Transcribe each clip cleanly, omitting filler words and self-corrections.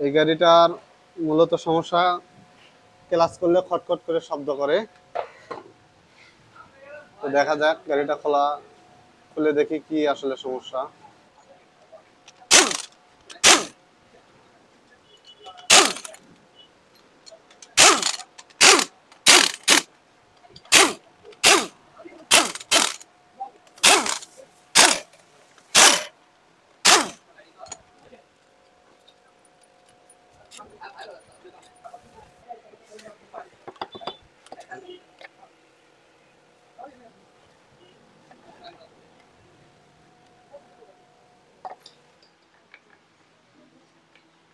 এই গাড়িটার মূলত সমস্যা, ক্লাচ করলে খটখট করে শব্দ করে। তো দেখা যাক গাড়িটা খুলে দেখি কি আসলে সমস্যা।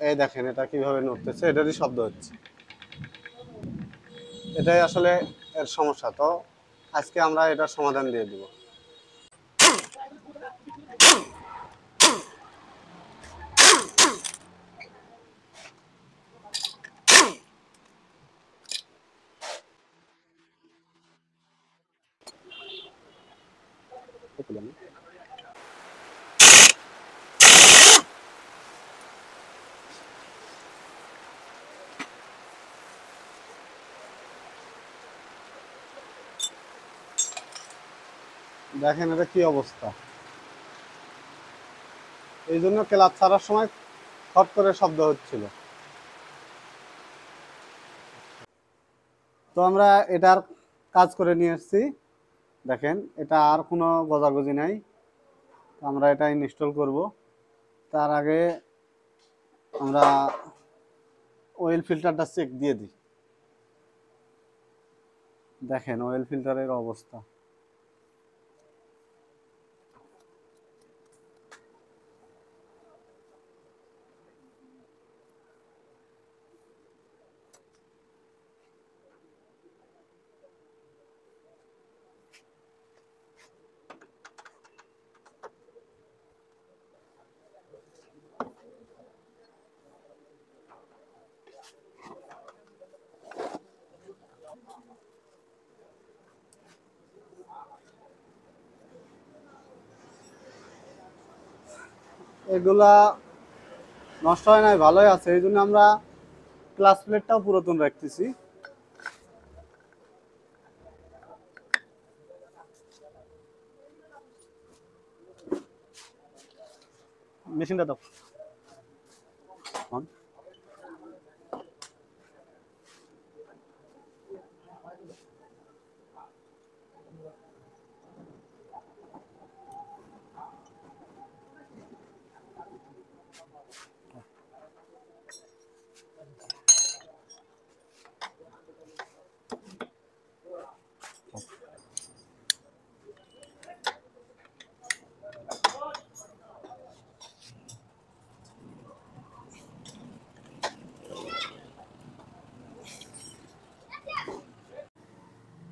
এই দেখেন এটা কিভাবে নড়তেছে, এটারই শব্দ হচ্ছে। এটাই আসলে এর সমস্যা। তো আজকে আমরা এটার সমাধান দিয়ে দিব। দেখেন এটা কি অবস্থা। এই জন্য ক্লাচ ছাড়ার সময় খট করে শব্দ হচ্ছিল। তো আমরা এটার কাজ করে নিয়ে এসেছি। দেখেন এটা আর কোনো গজাগজি নাই। আমরা এটা ইনস্টল করব। তার আগে আমরা অয়েল ফিল্টারটা চেক দিয়ে দিই। দেখেন অয়েল ফিল্টারের অবস্থা। এগুলা নষ্ট হয় নাই, ভালোই আছে। এই জন্য আমরা ক্লাচ প্লেটটাও পুরাতন রাখতেছি। মেশিনটা দাও।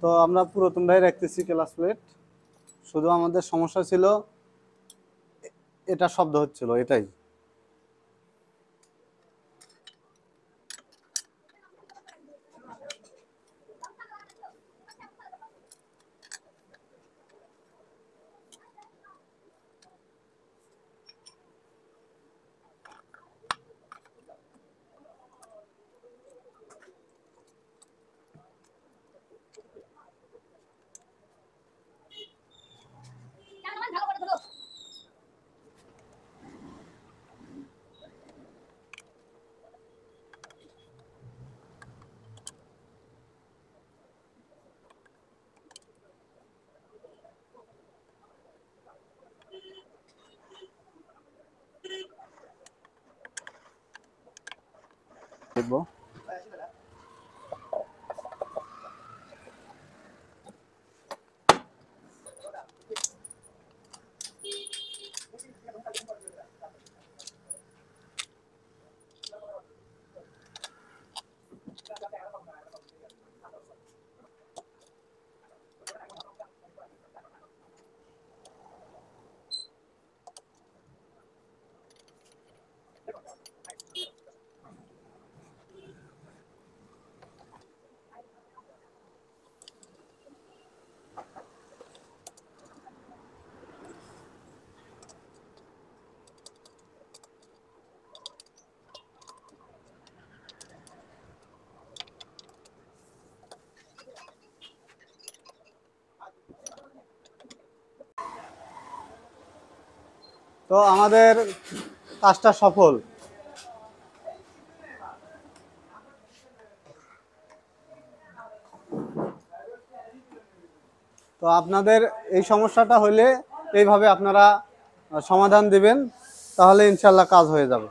তো আমরা পুরাতনটাই রাখতেছি ক্লাচ প্লেট। শুধু আমাদের সমস্যা ছিল এটা শব্দ হচ্ছিল, এটাই। দেখবো। তো আমাদের কাজটা সফল। তো আপনাদের এই সমস্যাটা হলে এইভাবে আপনারা সমাধান দিবেন, তাহলে ইনশাল্লাহ কাজ হয়ে যাবে।